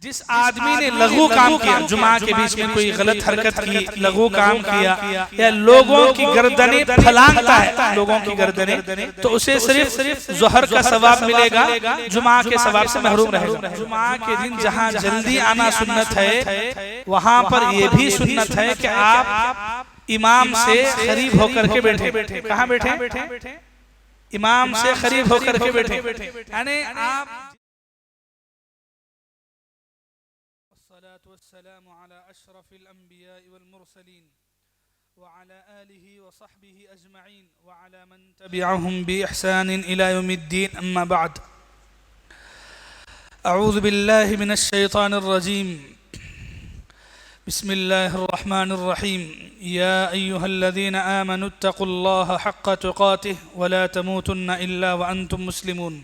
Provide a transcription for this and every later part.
جس آدمی نے لغو کام کیا، جمعہ کے بیچ میں کوئی غلط حرکت کی، لغو کام کیا، یا لوگوں کی گردنیں پھلانگتا ہے، لوگوں کی گردنیں، تو اسے صرف ظہر کا ثواب ملے گا، جمعہ کے ثواب سے محروم رہے گا۔ جمعہ کے دن جہاں جلدی آنا سنت ہے، وہاں پر یہ بھی سنت ہے کہ آپ امام سے قریب ہو کر کے بیٹھے۔ کہاں بیٹھے؟ امام سے قریب ہو کر کے بیٹھے، یعنی آپ والسلام على أشرف الأنبياء والمرسلين وعلى آله وصحبه أجمعين وعلى من تبعهم بإحسان إلى يوم الدين، أما بعد. أعوذ بالله من الشيطان الرجيم. بسم الله الرحمن الرحيم. يا أيها الذين آمنوا اتقوا الله حق تقاته ولا تموتن إلا وأنتم مسلمون.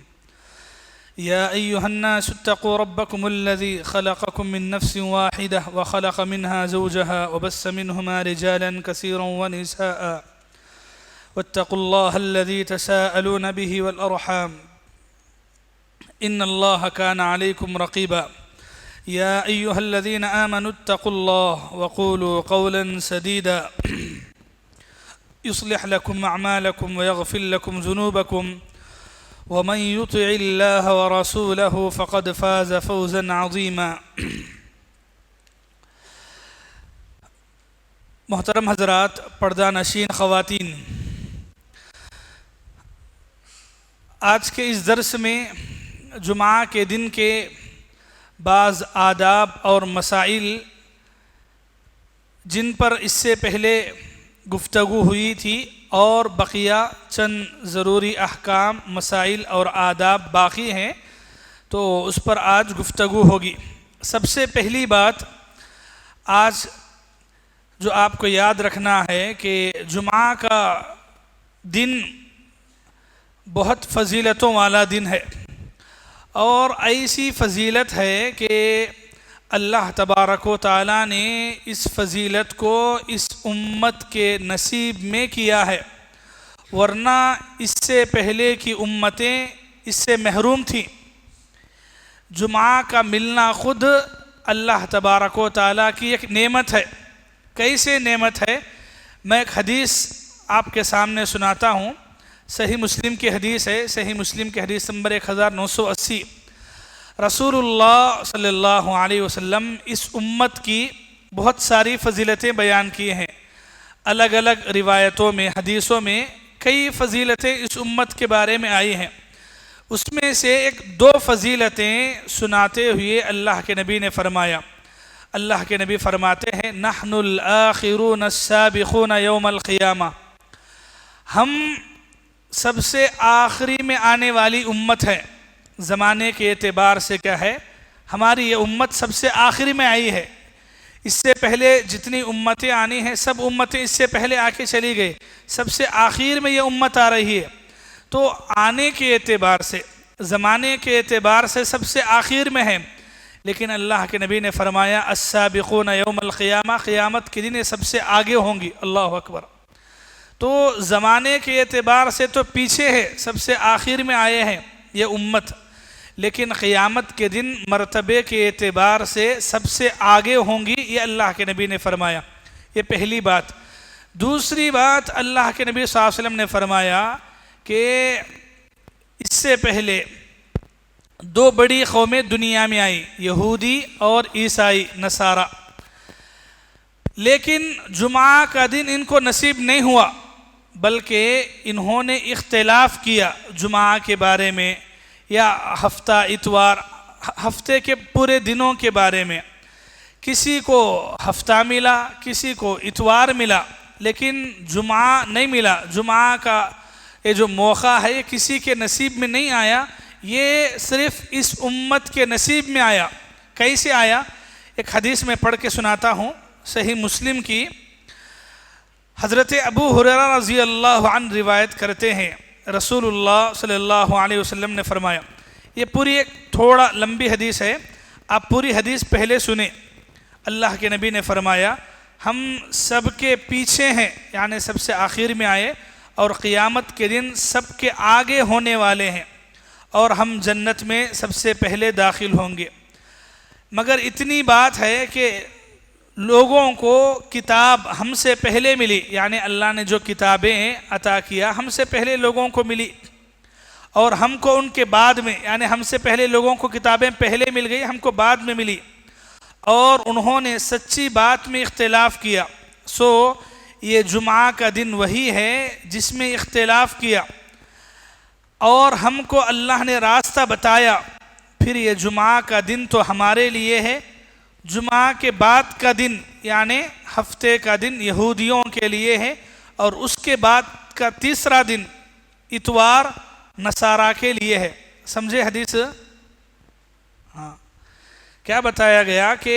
يا أيها الناس اتقوا ربكم الذي خلقكم من نفس واحدة وخلق منها زوجها وبث منهما رجالا كثيرا ونساء واتقوا الله الذي تساءلون به والأرحام إن الله كان عليكم رقيبا. يا أيها الذين آمنوا اتقوا الله وقولوا قولا سديدا يصلح لكم أعمالكم ويغفر لكم ذنوبكم ومن يطع الله ورسوله فقد فاز فوزا عظيما. محترم حضرات، پردہ نشین خواتین، آج کے اس درس میں جمعہ کے دن کے بعض آداب اور مسائل جن پر اس سے پہلے گفتگو ہوئی تھی اور بقیہ چند ضروری احکام، مسائل اور آداب باقی ہیں، تو اس پر آج گفتگو ہوگی۔ سب سے پہلی بات آج جو آپ کو یاد رکھنا ہے کہ جمعہ کا دن بہت فضیلتوں والا دن ہے، اور ایسی فضیلت ہے کہ اللہ تبارک و تعالیٰ نے اس فضیلت کو اس امت کے نصیب میں کیا ہے، ورنہ اس سے پہلے کی امتیں اس سے محروم تھیں۔ جمعہ کا ملنا خود اللہ تبارک و تعالیٰ کی ایک نعمت ہے۔ کیسے نعمت ہے؟ میں ایک حدیث آپ کے سامنے سناتا ہوں۔ صحیح مسلم کی حدیث ہے، صحیح مسلم کی حدیث نمبر 1980۔ رسول اللہ صلی اللہ علیہ وسلم اس امت کی بہت ساری فضیلتیں بیان کی ہیں۔ الگ الگ روایتوں میں، حدیثوں میں کئی فضیلتیں اس امت کے بارے میں آئی ہیں۔ اس میں سے دو فضیلتیں سناتے ہوئے اللہ کے نبی نے فرمایا۔ اللہ کے نبی فرماتے ہیں، نحن الآخرون السابقون یوم القیامہ، ہم سب سے آخری میں آنے والی امت ہے۔ زمانے کے اعتبار سے کیا ہے؟ ہماری یہ امت سب سے آخری میں آئی ہے۔ اس سے پہلے جتنی امتیں آنی ہیں، سب امتیں اس سے پہلے آ کے چلی گئی، سب سے آخر میں یہ امت آ رہی ہے۔ تو آنے کے اعتبار سے، زمانے کے اعتبار سے سب سے آخر میں ہے، لیکن اللہ کے نبی نے فرمایا السابقون یوم القیامہ، قیامت کے دن یہ سب سے آگے ہوں گی۔ اللہ اکبر۔ تو زمانے کے اعتبار سے تو پیچھے ہے، سب سے آخر میں آئے ہیں یہ امت، لیکن قیامت کے دن مرتبے کے اعتبار سے سب سے آگے ہوں گی، یہ اللہ کے نبی نے فرمایا۔ یہ پہلی بات۔ دوسری بات، اللہ کے نبی صلی اللہ علیہ وسلم نے فرمایا کہ اس سے پہلے دو بڑی قومیں دنیا میں آئی، یہودی اور عیسائی نصارہ، لیکن جمعہ کا دن ان کو نصیب نہیں ہوا، بلکہ انہوں نے اختلاف کیا جمعہ کے بارے میں، یا ہفتہ اتوار، ہفتے کے پورے دنوں کے بارے میں۔ کسی کو ہفتہ ملا، کسی کو اتوار ملا، لیکن جمعہ نہیں ملا۔ جمعہ کا یہ جو موقع ہے یہ کسی کے نصیب میں نہیں آیا، یہ صرف اس امت کے نصیب میں آیا۔ کیسے آیا؟ ایک حدیث میں پڑھ کے سناتا ہوں، صحیح مسلم کی۔ حضرت ابو ہریرہ رضی اللہ عنہ روایت کرتے ہیں، رسول اللہ صلی اللہ علیہ وسلم نے فرمایا، یہ پوری ایک تھوڑا لمبی حدیث ہے، آپ پوری حدیث پہلے سنیں۔ اللہ کے نبی نے فرمایا، ہم سب کے پیچھے ہیں، یعنی سب سے آخر میں آئے، اور قیامت کے دن سب کے آگے ہونے والے ہیں، اور ہم جنت میں سب سے پہلے داخل ہوں گے۔ مگر اتنی بات ہے کہ لوگوں کو کتاب ہم سے پہلے ملی، یعنی اللہ نے جو کتابیں عطا کیا ہم سے پہلے لوگوں کو ملی، اور ہم کو ان کے بعد میں، یعنی ہم سے پہلے لوگوں کو کتابیں پہلے مل گئی، ہم کو بعد میں ملی، اور انہوں نے سچی بات میں اختلاف کیا۔ سو یہ جمعہ کا دن وہی ہے جس میں اختلاف کیا، اور ہم کو اللہ نے راستہ بتایا، پھر یہ جمعہ کا دن تو ہمارے لیے ہے، جمعہ کے بعد کا دن یعنی ہفتے کا دن یہودیوں کے لیے ہے، اور اس کے بعد کا تیسرا دن اتوار نصارہ کے لیے ہے۔ سمجھے حدیث؟ ہاں، کیا بتایا گیا کہ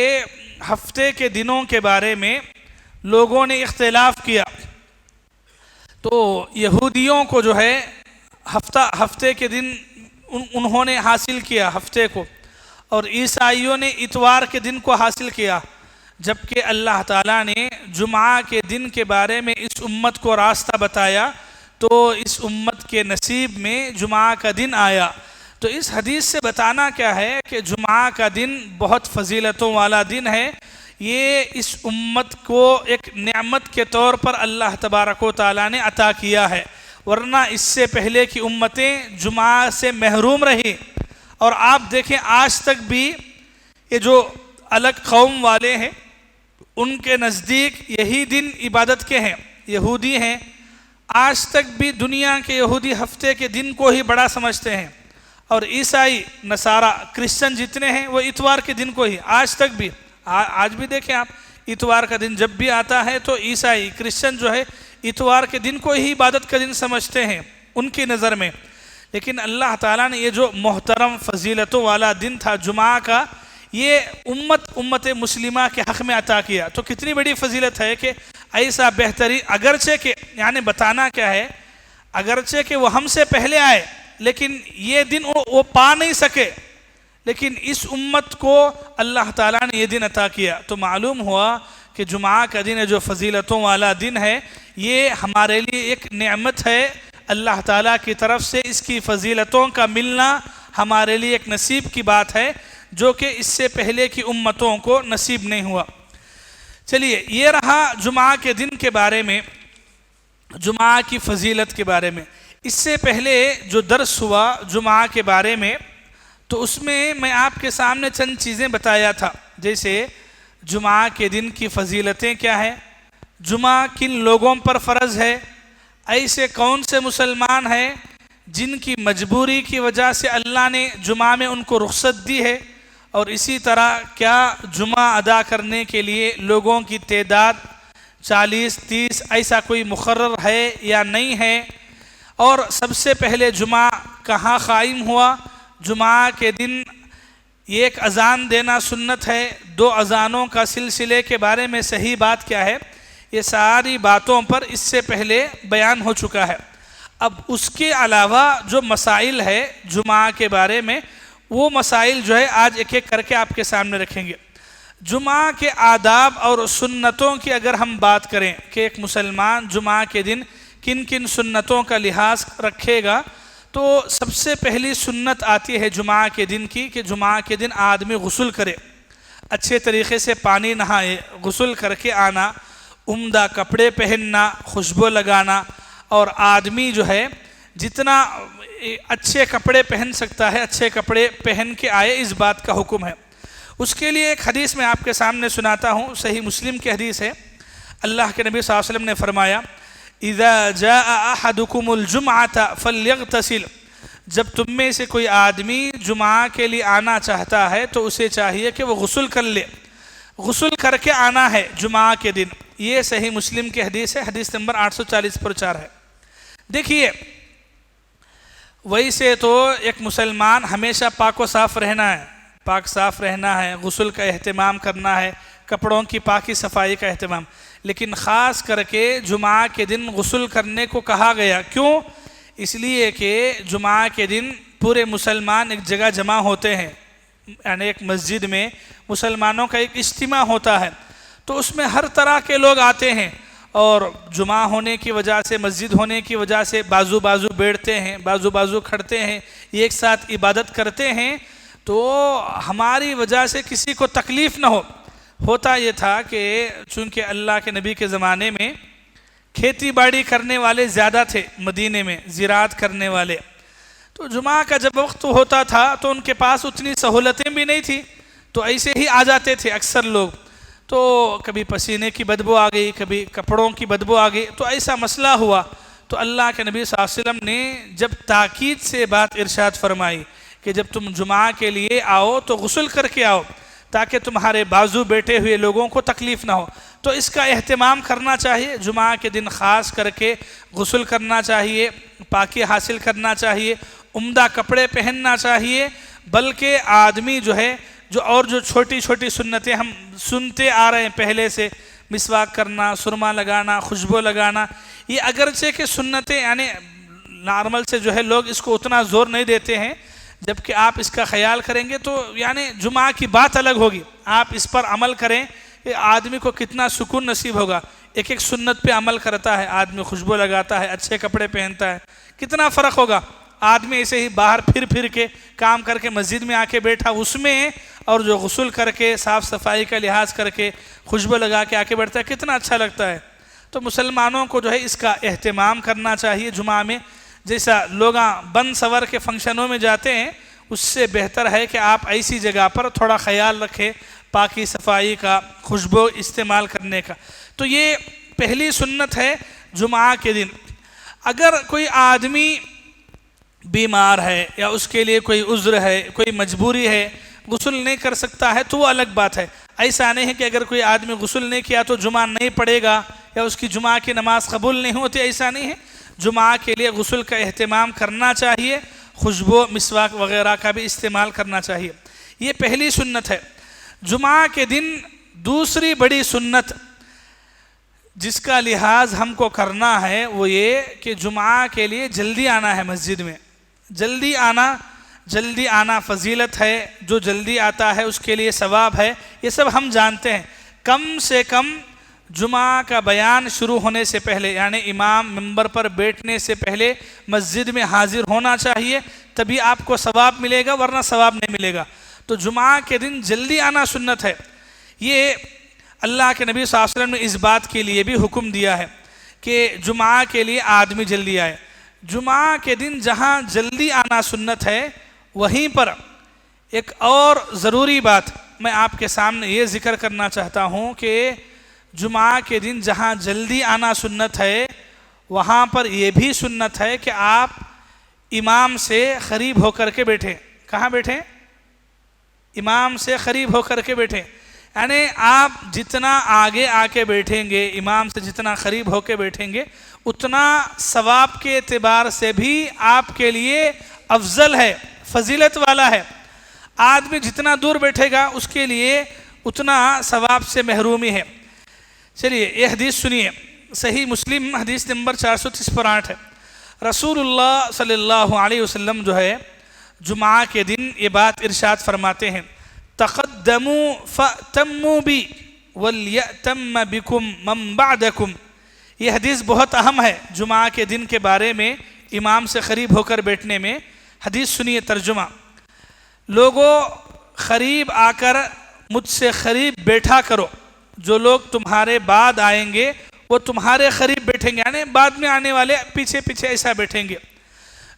ہفتے کے دنوں کے بارے میں لوگوں نے اختلاف کیا، تو یہودیوں کو جو ہے ہفتے کے دن انہوں نے حاصل کیا ہفتے کو، اور عیسائیوں نے اتوار کے دن کو حاصل کیا، جبکہ اللہ تعالیٰ نے جمعہ کے دن کے بارے میں اس امت کو راستہ بتایا، تو اس امت کے نصیب میں جمعہ کا دن آیا۔ تو اس حدیث سے بتانا کیا ہے کہ جمعہ کا دن بہت فضیلتوں والا دن ہے، یہ اس امت کو ایک نعمت کے طور پر اللہ تبارک و تعالیٰ نے عطا کیا ہے، ورنہ اس سے پہلے کی امتیں جمعہ سے محروم رہی۔ اور آپ دیکھیں آج تک بھی یہ جو الگ قوم والے ہیں ان کے نزدیک یہی دن عبادت کے ہیں، یہودی ہیں، آج تک بھی دنیا کے یہودی ہفتے کے دن کو ہی بڑا سمجھتے ہیں، اور عیسائی نصارہ کرسچن جتنے ہیں وہ اتوار کے دن کو ہی آج تک بھی، آج بھی دیکھیں آپ اتوار کا دن جب بھی آتا ہے تو عیسائی کرسچن جو ہے اتوار کے دن کو ہی عبادت کا دن سمجھتے ہیں ان کی نظر میں۔ لیکن اللہ تعالیٰ نے یہ جو محترم فضیلتوں والا دن تھا جمعہ کا، یہ امت مسلمہ کے حق میں عطا کیا، تو کتنی بڑی فضیلت ہے کہ ایسا بہترین، اگرچہ کہ یعنی بتانا کیا ہے، اگرچہ کہ وہ ہم سے پہلے آئے لیکن یہ دن وہ پا نہیں سکے، لیکن اس امت کو اللہ تعالیٰ نے یہ دن عطا کیا، تو معلوم ہوا کہ جمعہ کا دن جو فضیلتوں والا دن ہے یہ ہمارے لیے ایک نعمت ہے، اللہ تعالیٰ کی طرف سے اس کی فضیلتوں کا ملنا ہمارے لیے ایک نصیب کی بات ہے، جو کہ اس سے پہلے کی امتوں کو نصیب نہیں ہوا۔ چلیے، یہ رہا جمعہ کے دن کے بارے میں، جمعہ کی فضیلت کے بارے میں۔ اس سے پہلے جو درس ہوا جمعہ کے بارے میں، تو اس میں آپ کے سامنے چند چیزیں بتایا تھا، جیسے جمعہ کے دن کی فضیلتیں کیا ہیں، جمعہ کن لوگوں پر فرض ہے، ایسے کون سے مسلمان ہیں جن کی مجبوری کی وجہ سے اللہ نے جمعہ میں ان کو رخصت دی ہے، اور اسی طرح کیا جمعہ ادا کرنے کے لیے لوگوں کی تعداد 40-30 ایسا کوئی مقرر ہے یا نہیں ہے، اور سب سے پہلے جمعہ کہاں قائم ہوا، جمعہ کے دن ایک اذان دینا سنت ہے، 2 اذانوں کا سلسلے کے بارے میں صحیح بات کیا ہے، یہ ساری باتوں پر اس سے پہلے بیان ہو چکا ہے۔ اب اس کے علاوہ جو مسائل ہے جمعہ کے بارے میں، وہ مسائل جو ہے آج ایک ایک کر کے آپ کے سامنے رکھیں گے۔ جمعہ کے آداب اور سنتوں کی اگر ہم بات کریں کہ ایک مسلمان جمعہ کے دن کن کن سنتوں کا لحاظ رکھے گا، تو سب سے پہلی سنت آتی ہے جمعہ کے دن کی کہ جمعہ کے دن آدمی غسل کرے، اچھے طریقے سے پانی نہائے، غسل کر کے آنا، عمدہ کپڑے پہننا، خوشبو لگانا، اور آدمی جو ہے جتنا اچھے کپڑے پہن سکتا ہے اچھے کپڑے پہن کے آئے، اس بات کا حکم ہے۔ اس کے لیے ایک حدیث میں آپ کے سامنے سناتا ہوں، صحیح مسلم کی حدیث ہے، اللہ کے نبی صلی اللہ علیہ وسلم نے فرمایا اذا جاء احدكم الجمعة فليغتسل، جب تم میں سے کوئی آدمی جمعہ کے لیے آنا چاہتا ہے تو اسے چاہیے کہ وہ غسل کر لے، غسل کر کے آنا ہے جمعہ کے دن۔ یہ صحیح مسلم کی حدیث ہے، حدیث نمبر 840 پر 4 ہے۔ دیکھیے، ویسے تو ایک مسلمان ہمیشہ پاک و صاف رہنا ہے، پاک صاف رہنا ہے، غسل کا اہتمام کرنا ہے، کپڑوں کی پاکی صفائی کا اہتمام، لیکن خاص کر کے جمعہ کے دن غسل کرنے کو کہا گیا۔ کیوں؟ اس لیے کہ جمعہ کے دن پورے مسلمان ایک جگہ جمع ہوتے ہیں، یعنی ایک مسجد میں مسلمانوں کا ایک اجتماع ہوتا ہے، تو اس میں ہر طرح کے لوگ آتے ہیں، اور جمعہ ہونے کی وجہ سے، مسجد ہونے کی وجہ سے بازو بازو بیٹھتے ہیں، بازو بازو کھڑتے ہیں، ایک ساتھ عبادت کرتے ہیں، تو ہماری وجہ سے کسی کو تکلیف نہ ہو. ہوتا یہ تھا کہ چونکہ اللہ کے نبی کے زمانے میں کھیتی باڑی کرنے والے زیادہ تھے مدینے میں، زراعت کرنے والے، تو جمعہ کا جب وقت ہوتا تھا تو ان کے پاس اتنی سہولتیں بھی نہیں تھی، تو ایسے ہی آ جاتے تھے اکثر لوگ. تو کبھی پسینے کی بدبو آ گئی، کبھی کپڑوں کی بدبو آ گئی، تو ایسا مسئلہ ہوا. تو اللہ کے نبی صلی اللہ علیہ وسلم نے جب تاکید سے بات ارشاد فرمائی کہ جب تم جمعہ کے لیے آؤ تو غسل کر کے آؤ تاکہ تمہارے بازو بیٹھے ہوئے لوگوں کو تکلیف نہ ہو، تو اس کا اہتمام کرنا چاہیے. جمعہ کے دن خاص کر کے غسل کرنا چاہیے، پاکی حاصل کرنا چاہیے، عمدہ کپڑے پہننا چاہیے. بلکہ آدمی جو ہے جو چھوٹی چھوٹی سنتیں ہم سنتے آ رہے ہیں پہلے سے، مسواک کرنا، سرما لگانا، خوشبو لگانا، یہ اگرچہ کہ سنتیں یعنی نارمل سے جو ہے لوگ اس کو اتنا زور نہیں دیتے ہیں، جبکہ آپ اس کا خیال کریں گے تو یعنی جمعہ کی بات الگ ہوگی. آپ اس پر عمل کریں کہ آدمی کو کتنا سکون نصیب ہوگا. ایک ایک سنت پہ عمل کرتا ہے آدمی، خوشبو لگاتا ہے، اچھے کپڑے پہنتا ہے، کتنا فرق ہوگا. آدمی ایسے ہی باہر پھر کے کام کر کے مسجد میں آ کے بیٹھا اس میں، اور جو غسل کر کے صاف صفائی کا لحاظ کر کے خوشبو لگا کے آ کے بیٹھتا ہے، کتنا اچھا لگتا ہے. تو مسلمانوں کو جو ہے اس کا اہتمام کرنا چاہیے. جمعہ میں جیسا لوگ بن سور کے فنکشنوں میں جاتے ہیں، اس سے بہتر ہے کہ آپ ایسی جگہ پر تھوڑا خیال رکھیں پاکی صفائی کا، خوشبو استعمال کرنے کا. تو یہ پہلی سنت ہے جمعہ کے دن. اگر کوئی آدمی بیمار ہے یا اس کے لیے کوئی عذر ہے، کوئی مجبوری ہے، غسل نہیں کر سکتا ہے تو وہ الگ بات ہے. ایسا نہیں ہے کہ اگر کوئی آدمی غسل نہیں کیا تو جمعہ نہیں پڑے گا یا اس کی جمعہ کی نماز قبول نہیں ہوتی، ایسا نہیں ہے. جمعہ کے لیے غسل کا اہتمام کرنا چاہیے، خوشبو مسواک وغیرہ کا بھی استعمال کرنا چاہیے. یہ پہلی سنت ہے. جمعہ کے دن دوسری بڑی سنت جس کا لحاظ ہم کو کرنا ہے وہ یہ کہ جمعہ کے لیے جلدی آنا ہے مسجد میں. جلدی آنا فضیلت ہے. جو جلدی آتا ہے اس کے لیے ثواب ہے، یہ سب ہم جانتے ہیں. کم سے کم جمعہ کا بیان شروع ہونے سے پہلے یعنی امام منبر پر بیٹھنے سے پہلے مسجد میں حاضر ہونا چاہیے، تبھی آپ کو ثواب ملے گا، ورنہ ثواب نہیں ملے گا. تو جمعہ کے دن جلدی آنا سنت ہے. یہ اللہ کے نبی صلی اللہ علیہ وسلم نے اس بات کے لیے بھی حکم دیا ہے کہ جمعہ کے لیے آدمی جلدی آئے. جمعہ کے دن جہاں جلدی آنا سنت ہے، وہیں پر ایک اور ضروری بات میں آپ کے سامنے یہ ذکر کرنا چاہتا ہوں کہ جمعہ کے دن جہاں جلدی آنا سنت ہے، وہاں پر یہ بھی سنت ہے کہ آپ امام سے قریب ہو کر کے بیٹھیں. کہاں بیٹھیں؟ امام سے قریب ہو کر کے بیٹھیں. یعنی آپ جتنا آگے آ کے بیٹھیں گے، امام سے جتنا قریب ہو کے بیٹھیں گے، اتنا ثواب کے اعتبار سے بھی آپ کے لیے افضل ہے، فضیلت والا ہے. آدمی جتنا دور بیٹھے گا اس کے لیے اتنا ثواب سے محرومی ہے. چلیے یہ حدیث سنیے، صحیح مسلم حدیث نمبر 438 ہے. رسول اللہ صلی اللہ علیہ وسلم جو ہے جمعہ کے دن یہ بات ارشاد فرماتے ہیں، تقدموا فأتموا بی ولیأتم بکم من بعدکم. یہ حدیث بہت اہم ہے جمعہ کے دن کے بارے میں، امام سے قریب ہو کر بیٹھنے میں. حدیث سنیے ترجمہ. لوگوں قریب آ کر مجھ سے قریب بیٹھا کرو. جو لوگ تمہارے بعد آئیں گے وہ تمہارے قریب بیٹھیں گے، یعنی بعد میں آنے والے پیچھے پیچھے ایسا بیٹھیں گے.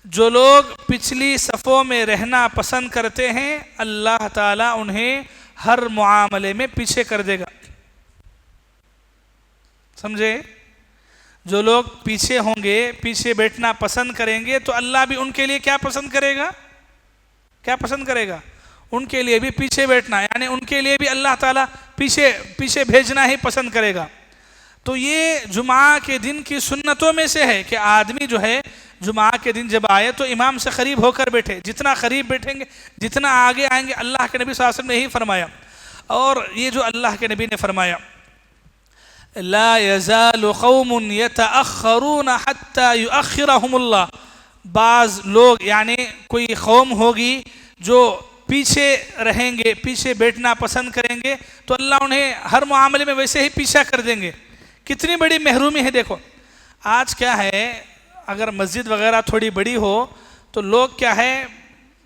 جو لوگ پچھلی صفوں میں رہنا پسند کرتے ہیں، اللہ تعالیٰ انہیں ہر معاملے میں پیچھے کر دے گا. سمجھے؟ جو لوگ پیچھے ہوں گے، پیچھے بیٹھنا پسند کریں گے، تو اللہ بھی ان کے لیے کیا پسند کرے گا؟ کیا پسند کرے گا؟ ان کے لیے بھی پیچھے بیٹھنا، یعنی ان کے لیے بھی اللہ تعالیٰ پیچھے بھیجنا ہی پسند کرے گا. تو یہ جمعہ کے دن کی سنتوں میں سے ہے کہ آدمی جو ہے جمعہ کے دن جب آئے تو امام سے قریب ہو کر بیٹھے. جتنا قریب بیٹھیں گے، جتنا آگے آئیں گے، اللہ کے نبی صلی اللہ علیہ وسلم نے یہی فرمایا. اور یہ جو اللہ کے نبی نے فرمایا، لا يزال قوم يتأخرون حتى يؤخرهم اللہ. بعض لوگ یعنی کوئی قوم ہوگی جو پیچھے رہیں گے، پیچھے بیٹھنا پسند کریں گے، تو اللہ انہیں ہر معاملے میں ویسے ہی پیچھا کر دیں گے. کتنی بڑی محرومی ہے. دیکھو آج کیا ہے، اگر مسجد وغیرہ تھوڑی بڑی ہو تو لوگ کیا ہے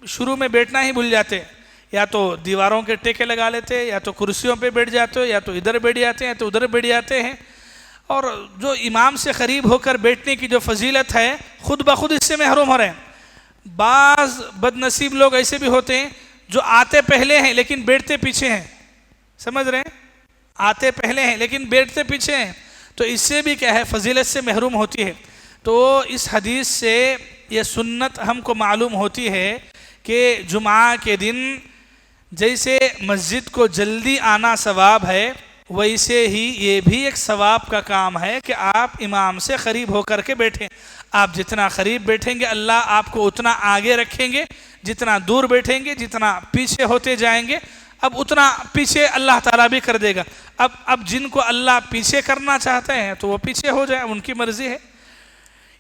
شروع میں بیٹھنا ہی بھول جاتے ہیں. یا تو دیواروں کے ٹیکے لگا لیتے ہیں، یا تو کرسیوں پہ بیٹھ جاتے ہو، یا تو ادھر بیٹھ جاتے ہیں تو ادھر بیٹھ جاتے ہیں، اور جو امام سے قریب ہو کر بیٹھنے کی جو فضیلت ہے خود بخود اس سے محروم ہو رہے ہیں۔ بعض بد نصیب لوگ ایسے بھی ہوتے ہیں جو آتے پہلے ہیں لیکن بیٹھتے پیچھے ہیں، سمجھ رہے ہیں؟ آتے پہلے ہیں لیکن بیٹھتے پیچھے ہیں، تو اس سے بھی کیا ہے، فضیلت سے محروم ہوتی ہے۔ تو اس حدیث سے یہ سنت ہم کو معلوم ہوتی ہے کہ جمعہ کے دن جیسے مسجد کو جلدی آنا ثواب ہے، ویسے ہی یہ بھی ایک ثواب کا کام ہے کہ آپ امام سے قریب ہو کر کے بیٹھیں۔ آپ جتنا قریب بیٹھیں گے اللہ آپ کو اتنا آگے رکھیں گے، جتنا دور بیٹھیں گے، جتنا پیچھے ہوتے جائیں گے اب اتنا پیچھے اللہ تعالیٰ بھی کر دے گا۔ اب جن کو اللہ پیچھے کرنا چاہتے ہیں تو وہ پیچھے ہو جائیں، ان کی مرضی ہے۔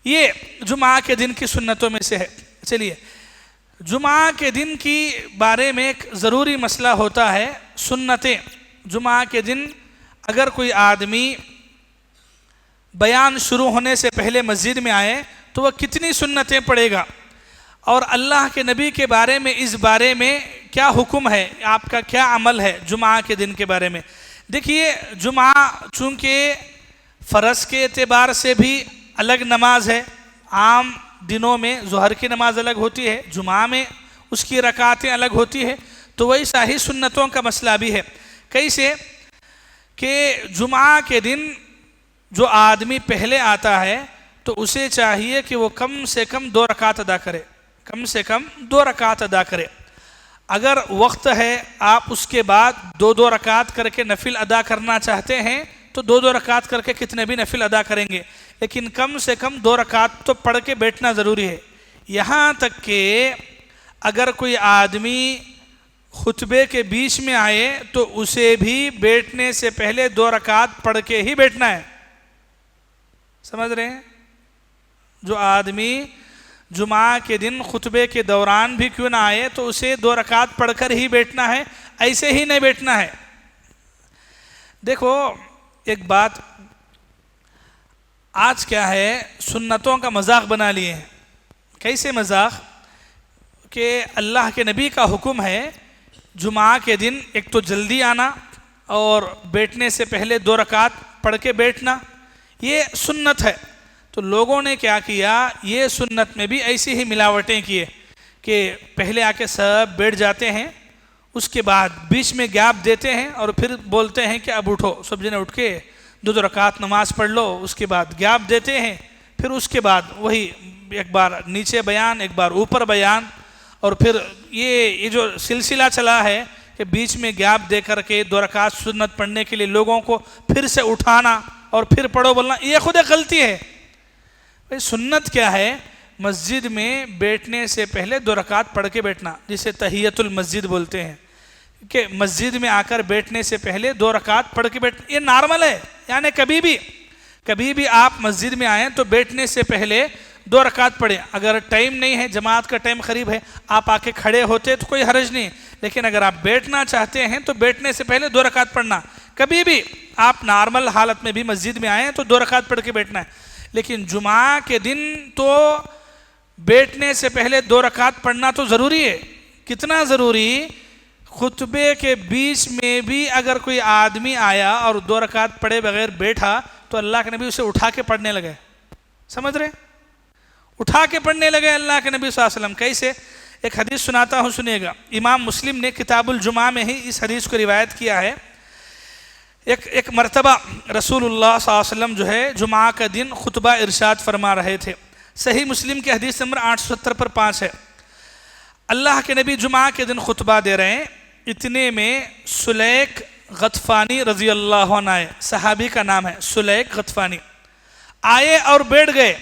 یہ جمعہ کے دن کی سنتوں میں سے ہے۔ چلیے، جمعہ کے دن کی بارے میں ایک ضروری مسئلہ ہوتا ہے، سنتیں۔ جمعہ کے دن اگر کوئی آدمی بیان شروع ہونے سے پہلے مسجد میں آئے تو وہ کتنی سنتیں پڑھے گا، اور اللہ کے نبی کے بارے میں اس بارے میں کیا حکم ہے، آپ کا کیا عمل ہے جمعہ کے دن کے بارے میں۔ دیکھیے، جمعہ چونکہ فرض کے اعتبار سے بھی الگ نماز ہے، عام دنوں میں ظہر کی نماز الگ ہوتی ہے، جمعہ میں اس کی رکعتیں الگ ہوتی ہے، تو ویسا ہی سنتوں کا مسئلہ بھی ہے۔ کیسے کہ جمعہ کے دن جو آدمی پہلے آتا ہے تو اسے چاہیے کہ وہ کم سے کم 2 رکعت ادا کرے، کم سے کم 2 رکعت ادا کرے۔ اگر وقت ہے آپ اس کے بعد 2 رکعت کر کے نفل ادا کرنا چاہتے ہیں تو 2 رکعت کر کے کتنے بھی نفل ادا کریں گے، لیکن کم سے کم 2 رکعت تو پڑھ کے بیٹھنا ضروری ہے۔ یہاں تک کہ اگر کوئی آدمی خطبے کے بیچ میں آئے تو اسے بھی بیٹھنے سے پہلے 2 رکعت پڑھ کے ہی بیٹھنا ہے، سمجھ رہے ہیں؟ جو آدمی جمعہ کے دن خطبے کے دوران بھی کیوں نہ آئے تو اسے 2 رکعت پڑھ کر ہی بیٹھنا ہے، ایسے ہی نہیں بیٹھنا ہے۔ دیکھو ایک بات، آج کیا ہے، سنتوں کا مذاق بنا لیے ہیں۔ کیسے مذاق؟ کہ اللہ کے نبی کا حکم ہے جمعہ کے دن ایک تو جلدی آنا اور بیٹھنے سے پہلے 2 رکعت پڑھ کے بیٹھنا، یہ سنت ہے۔ تو لوگوں نے کیا کیا، یہ سنت میں بھی ایسی ہی ملاوٹیں کیے کہ پہلے آ کے سب بیٹھ جاتے ہیں، اس کے بعد بیچ میں گیپ دیتے ہیں اور پھر بولتے ہیں کہ اب اٹھو، سب جنے اٹھ کے 2 رکعت نماز پڑھ لو، اس کے بعد گیپ دیتے ہیں، پھر اس کے بعد وہی ایک بار نیچے بیان، ایک بار اوپر بیان، اور پھر یہ جو سلسلہ چلا ہے کہ بیچ میں گیپ دے کر کے 2 رکعت سنت پڑھنے کے لیے لوگوں کو پھر سے اٹھانا اور پھر پڑھو بولنا، یہ خود ایک غلطی ہے۔ سنت کیا ہے؟ مسجد میں بیٹھنے سے پہلے 2 رکعت پڑھ کے بیٹھنا، جسے تحیۃ المسجد بولتے ہیں، کہ مسجد میں آ کر بیٹھنے سے پہلے 2 رکعت پڑھ کے بیٹھنا، یہ نارمل ہے۔ یعنی کبھی بھی آپ مسجد میں آئیں تو بیٹھنے سے پہلے 2 رکعت پڑھیں۔ اگر ٹائم نہیں ہے، جماعت کا ٹائم قریب ہے، آپ آ کے کھڑے ہوتے تو کوئی حرج نہیں، لیکن اگر آپ بیٹھنا چاہتے ہیں تو بیٹھنے سے پہلے 2 رکعت پڑھنا۔ کبھی بھی آپ نارمل حالت میں بھی مسجد میں آئیں تو 2 رکعت پڑھ کے بیٹھنا ہے، لیکن جمعہ کے دن تو بیٹھنے سے پہلے 2 رکعت پڑھنا تو ضروری ہے۔ کتنا ضروری؟ خطبے کے بیچ میں بھی اگر کوئی آدمی آیا اور 2 رکعت پڑھے بغیر بیٹھا تو اللہ کے نبی اسے اٹھا کے پڑھنے لگے، سمجھ رہے؟ اٹھا کے پڑھنے لگے اللہ کے نبی صلی اللہ علیہ وسلم۔ کیسے؟ ایک حدیث سناتا ہوں، سنیے گا۔ امام مسلم نے کتاب الجمعہ میں ہی اس حدیث کو روایت کیا ہے۔ ایک مرتبہ رسول اللہ صلی اللہ علیہ وسلم جو ہے جمعہ کا دن خطبہ ارشاد فرما رہے تھے۔ صحیح مسلم کی حدیث نمبر 870 پر 5 ہے۔ اللہ کے نبی جمعہ کے دن خطبہ دے رہے ہیں، اتنے میں سلیک غطفانی رضی اللہ عنہ آئے، صحابی کا نام ہے سلیک غطفانی، آئے اور بیٹھ گئے۔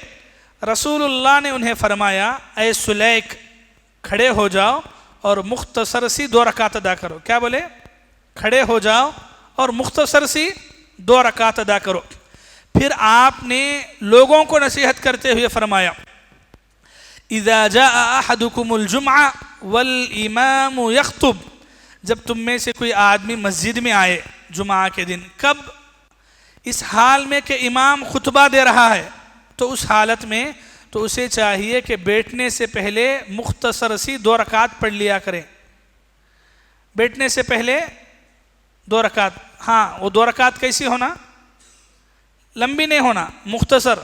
رسول اللہ نے انہیں فرمایا، اے سلیک کھڑے ہو جاؤ اور مختصر سی 2 رکعت ادا کرو۔ کیا بولے؟ کھڑے ہو جاؤ اور مختصر سی 2 رکعت ادا کرو۔ پھر آپ نے لوگوں کو نصیحت کرتے ہوئے فرمایا، اذا جاء احدکم الجمعہ والامام یخطب، جب تم میں سے کوئی آدمی مسجد میں آئے جمعہ کے دن، کب؟ اس حال میں کہ امام خطبہ دے رہا ہے، تو اس حالت میں تو اسے چاہیے کہ بیٹھنے سے پہلے مختصر سی 2 رکعت پڑھ لیا کریں۔ بیٹھنے سے پہلے 2 رکعت. ہاں وہ 2 رکعت کیسی ہونا؟ لمبی نہیں ہونا، مختصر.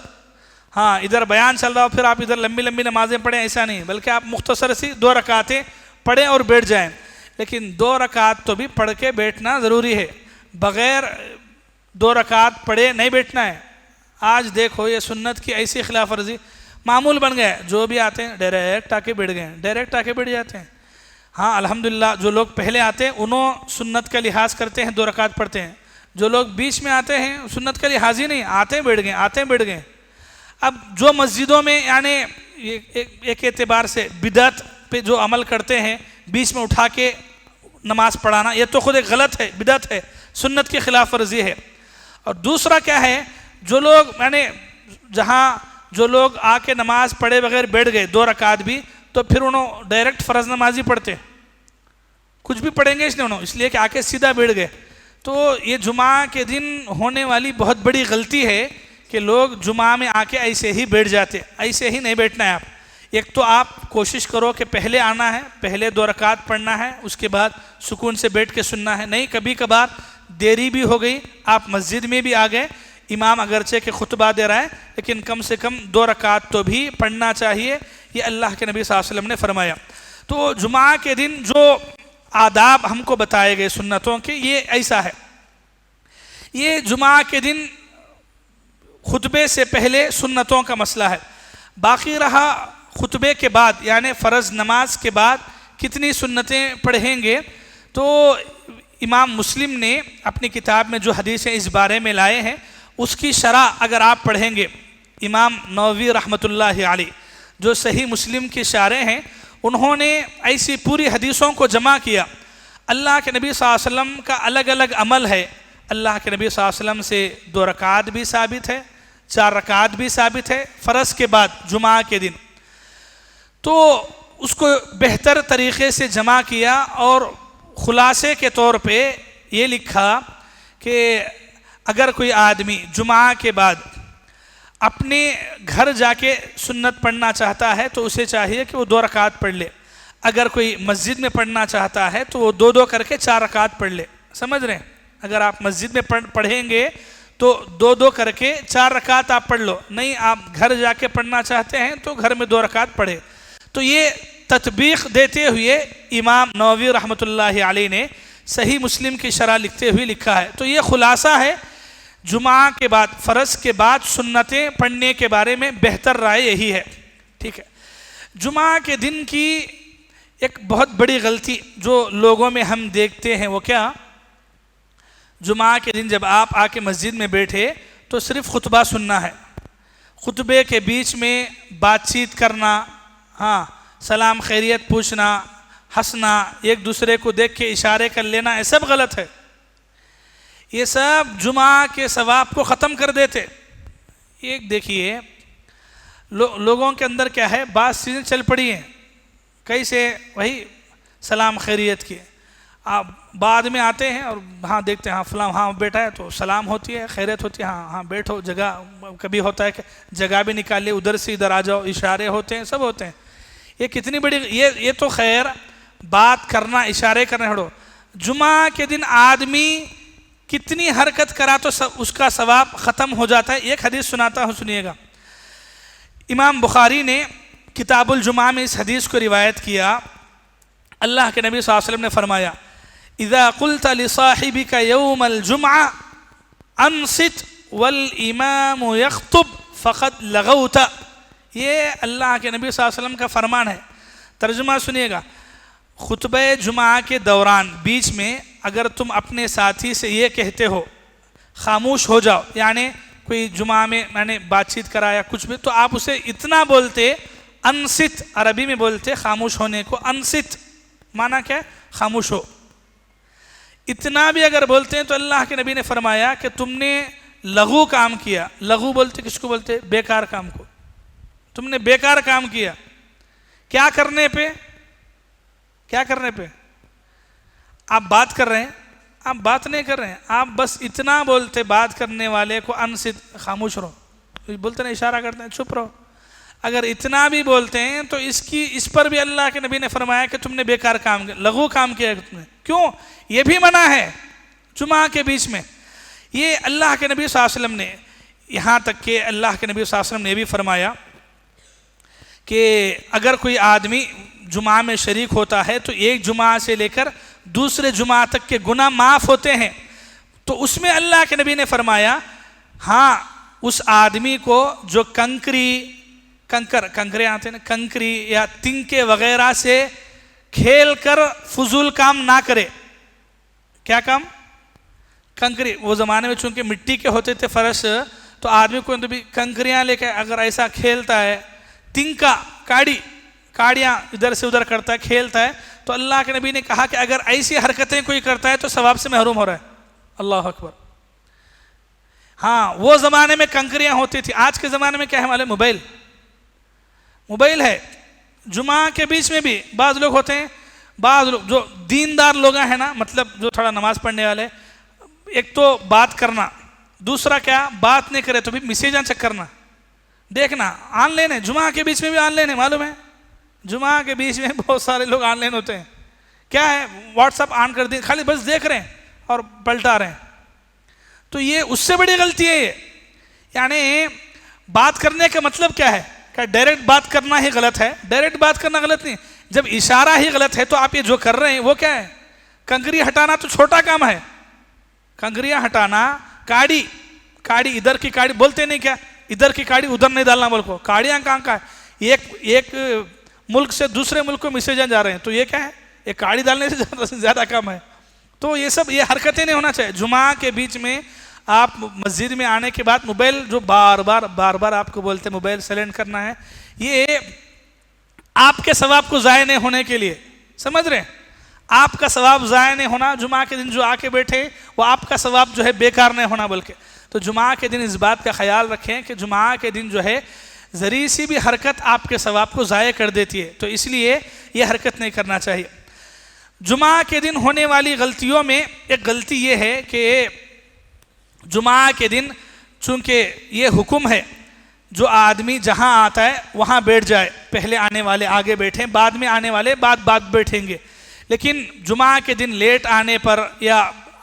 ہاں ادھر بیان چل رہا ہو پھر آپ ادھر لمبی لمبی نمازیں پڑھیں، ایسا نہیں، بلکہ آپ مختصر سی 2 رکعتیں پڑھیں اور بیٹھ جائیں. لیکن 2 رکعت تو بھی پڑھ کے بیٹھنا ضروری ہے، بغیر 2 رکعت پڑھے نہیں بیٹھنا ہے. آج دیکھو یہ سنت کی ایسی خلاف ورزی معمول بن گیا ہے، جو بھی آتے ہیں ڈائریکٹ آ کے بیٹھ گئے، ڈائریکٹ آ کے بیٹھ جاتے ہیں. ہاں الحمدللہ جو لوگ پہلے آتے ہیں انہوں سنت کا لحاظ کرتے ہیں، 2 رکعت پڑھتے ہیں. جو لوگ بیچ میں آتے ہیں سنت کا لحاظ ہی نہیں، آتے ہیں بیٹھ گئے، آتے ہیں بیٹھ گئے. اب جو مسجدوں میں یعنی ایک اعتبار سے بدعت پہ جو عمل کرتے ہیں، بیچ میں اٹھا کے نماز پڑھانا، یہ تو خود ایک غلط ہے، بدعت ہے، سنت کی خلاف ورزی ہے. اور دوسرا کیا ہے، جو لوگ یعنی جہاں جو لوگ آ کے نماز پڑھے بغیر بیٹھ گئے 2 رکعت بھی، تو پھر انہوں ڈائریکٹ فرض نماز ہی پڑھتے، کچھ بھی پڑھیں گے اس لیے کہ آ کے سیدھا بیٹھ گئے. تو یہ جمعہ کے دن ہونے والی بہت بڑی غلطی ہے کہ لوگ جمعہ میں آ کے ایسے ہی بیٹھ جاتے. ایسے ہی نہیں بیٹھنا ہے. آپ ایک تو آپ کوشش کرو کہ پہلے آنا ہے، پہلے 2 رکعت پڑھنا ہے، اس کے بعد سکون سے بیٹھ کے سننا ہے. نہیں کبھی کبھار دیری بھی ہو گئی، آپ مسجد میں بھی آ گئے، امام اگرچہ کہ خطبہ دے رہا ہے لیکن کم سے کم 2 رکعت تو بھی پڑھنا چاہیے، یہ اللہ کے نبی صلی اللہ علیہ وسلم نے فرمایا. تو جمعہ کے دن جو آداب ہم کو بتائے گئے سنتوں کے، یہ ایسا ہے. یہ جمعہ کے دن خطبے سے پہلے سنتوں کا مسئلہ ہے. باقی رہا خطبے کے بعد یعنی فرض نماز کے بعد کتنی سنتیں پڑھیں گے، تو امام مسلم نے اپنی کتاب میں جو حدیثیں اس بارے میں لائے ہیں اس کی شرح اگر آپ پڑھیں گے، امام نووی رحمۃ اللہ علیہ جو صحیح مسلم کے شارح ہیں، انہوں نے ایسی پوری حدیثوں کو جمع کیا. اللہ کے نبی صلی اللہ علیہ وسلم کا الگ الگ عمل ہے. اللہ کے نبی صلی اللہ علیہ وسلم سے 2 رکعت بھی ثابت ہے، 4 رکعت بھی ثابت ہے فرض کے بعد جمعہ کے دن. تو اس کو بہتر طریقے سے جمع کیا اور خلاصے کے طور پہ یہ لکھا کہ اگر کوئی آدمی جمعہ کے بعد اپنے گھر جا کے سنت پڑھنا چاہتا ہے تو اسے چاہیے کہ وہ 2 رکعت پڑھ لے. اگر کوئی مسجد میں پڑھنا چاہتا ہے تو وہ 2 کر کے 4 رکعت پڑھ لے. سمجھ رہے ہیں؟ اگر آپ مسجد میں پڑھیں گے تو 2 کر کے 4 رکعت آپ پڑھ لو. نہیں آپ گھر جا کے پڑھنا چاہتے ہیں تو گھر میں 2 رکعت پڑھے. تو یہ تطبیق دیتے ہوئے امام نووی رحمۃ اللہ علیہ نے صحیح مسلم کی شرح لکھتے ہوئے لکھا ہے. تو یہ خلاصہ ہے جمعہ کے بعد فرض کے بعد سنتیں پڑھنے کے بارے میں بہتر رائے یہی ہے. ٹھیک ہے. جمعہ کے دن کی ایک بہت بڑی غلطی جو لوگوں میں ہم دیکھتے ہیں وہ کیا، جمعہ کے دن جب آپ آ کے مسجد میں بیٹھے تو صرف خطبہ سننا ہے. خطبے کے بیچ میں بات چیت کرنا، ہاں سلام خیریت پوچھنا، ہنسنا، ایک دوسرے کو دیکھ کے اشارے کر لینا، یہ سب غلط ہے. یہ سب جمعہ کے ثواب کو ختم کر دیتے. ایک دیکھیے لوگوں کے اندر کیا ہے، بعض چیزیں چل پڑی ہیں کیسے، وہی سلام خیریت کی، آپ بعد میں آتے ہیں اور ہاں دیکھتے ہیں ہاں فلاں ہاں بیٹھا ہے تو سلام ہوتی ہے، خیریت ہوتی ہے، ہاں بیٹھو، جگہ کبھی ہوتا ہے کہ جگہ بھی نکال لے، ادھر سے ادھر آ جاؤ، اشارے ہوتے ہیں، سب ہوتے ہیں. یہ کتنی بڑی یہ تو خیر بات کرنا، اشارے کرنا چھوڑو. جمعہ کے دن آدمی کتنی حرکت کرا تو اس کا ثواب ختم ہو جاتا ہے. ایک حدیث سناتا ہوں، سنیے گا. امام بخاری نے کتاب الجمعہ میں اس حدیث کو روایت کیا. اللہ کے نبی صلی اللہ علیہ وسلم نے فرمایا اذا قلت لصاحبك يوم الجمعہ انصت والامام يخطب فقد لغوت. یہ اللہ کے نبی صلی اللہ علیہ وسلم کا فرمان ہے. ترجمہ سنیے گا. خطبہ جمعہ کے دوران بیچ میں اگر تم اپنے ساتھی سے یہ کہتے ہو خاموش ہو جاؤ، یعنی کوئی جمعہ میں میں نے بات چیت کرا یا کچھ بھی، تو آپ اسے اتنا بولتے، انصت عربی میں بولتے خاموش ہونے کو، انصت معنی کیا ہے، خاموش ہو. اتنا بھی اگر بولتے ہیں تو اللہ کے نبی نے فرمایا کہ تم نے لغو کام کیا. لغو بولتے کس کو بولتے؟ بیکار کام کو. تم نے بیکار کام کیا. کیا کرنے پہ؟ کیا کرنے پہ؟ آپ بات کر رہے ہیں، آپ بات نہیں کر رہے ہیں، آپ بس اتنا بولتے بات کرنے والے کو انصت، خاموش رہو. بولتے نا اشارہ کرتے ہیں چپ رہو. اگر اتنا بھی بولتے ہیں تو اس پر بھی اللہ کے نبی نے فرمایا کہ تم نے بیکار کام کیا، لغو کام کیا تم نے. کیوں؟ یہ بھی منع ہے جمعہ کے بیچ میں. یہ اللہ کے نبی صلی اللہ علیہ وسلم نے، یہاں تک کہ اللہ کے نبی صلی اللہ علیہ وسلم نے یہ بھی فرمایا کہ اگر کوئی آدمی جمعہ میں شریک ہوتا ہے تو ایک جمعہ سے لے کر دوسرے جمعہ تک کے گناہ معاف ہوتے ہیں. تو اس میں اللہ کے نبی نے فرمایا ہاں اس آدمی کو جو کنکرے آتے ہیں، کنکری یا تنکے وغیرہ سے کھیل کر فضول کام نہ کرے. کیا کام؟ کنکری. وہ زمانے میں چونکہ مٹی کے ہوتے تھے فرش، تو آدمی کو بھی کنکریاں لے کے اگر ایسا کھیلتا ہے، تنکا کاڑیاں ادھر سے ادھر کرتا ہے، کھیلتا ہے، تو اللہ کے نبی نے کہا کہ اگر ایسی حرکتیں کوئی کرتا ہے تو ثواب سے محروم ہو رہا ہے. اللہ اکبر. ہاں وہ زمانے میں کنکریاں ہوتی تھی. آج کے زمانے میں کیا ہے ہمارے؟ موبائل ہے. جمعہ کے بیچ میں بھی بعض لوگ ہوتے ہیں، بعض لوگ جو دیندار لوگ ہیں نا، مطلب جو تھوڑا نماز پڑھنے والے، ایک تو بات کرنا، دوسرا کیا بات نہیں کرے تو بھی میسیجاں چیک کرنا. دیکھنا آن لائن ہے، جمعہ کے بیچ میں بھی آن لائن ہے. معلوم ہے جمعہ کے بیچ میں بہت سارے لوگ آن لائن ہوتے ہیں. کیا ہے؟ واٹس ایپ آن کر دیں، خالی بس دیکھ رہے ہیں اور پلٹا رہے ہیں. تو یہ اس سے بڑی غلطی ہے. یہ یعنی بات کرنے کا مطلب کیا ہے؟ کہ ڈائریکٹ بات کرنا ہی غلط ہے. ڈائریکٹ بات کرنا غلط نہیں، جب اشارہ ہی غلط ہے تو آپ یہ جو کر رہے ہیں وہ کیا ہے؟ کنکری ہٹانا تو چھوٹا کام ہے. کنکریاں ہٹانا، کاڑی ادھر کی کاڑی بولتے نہیں، کیا ادھر کی کاڑی ادھر نہیں ڈالنا بول کو. کاڑیاں کہاں کا ہے؟ ایک ملک سے دوسرے ملک کو میسیجاں جا رہے ہیں، تو یہ کیا ہے؟ یہ کاڑی ڈالنے سے زیادہ کام ہے. تو یہ حرکتیں نہیں ہونا چاہیے. جمعہ کے بیچ میں آپ مسجد میں آنے کے بعد موبائل جو بار بار آپ کو بولتے موبائل سائلنٹ کرنا ہے، یہ آپ کے ثواب کو ضائع نہیں ہونے کے لیے. سمجھ رہے ہیں؟ آپ کا ثواب ضائع نہیں ہونا. جمعہ کے دن جو آ کے بیٹھے وہ آپ کا ثواب جو ہے بیکار نہیں ہونا بلکہ. تو جمعہ کے دن اس بات کا خیال رکھیں کہ جمعہ کے دن جو ہے ذرا سی بھی حرکت آپ کے ثواب کو ضائع کر دیتی ہے، تو اس لیے یہ حرکت نہیں کرنا چاہیے. جمعہ کے دن ہونے والی غلطیوں میں ایک غلطی یہ ہے کہ جمعہ کے دن چونکہ یہ حکم ہے جو آدمی جہاں آتا ہے وہاں بیٹھ جائے. پہلے آنے والے آگے بیٹھیں، بعد میں آنے والے بعد بیٹھیں گے. لیکن جمعہ کے دن لیٹ آنے پر یا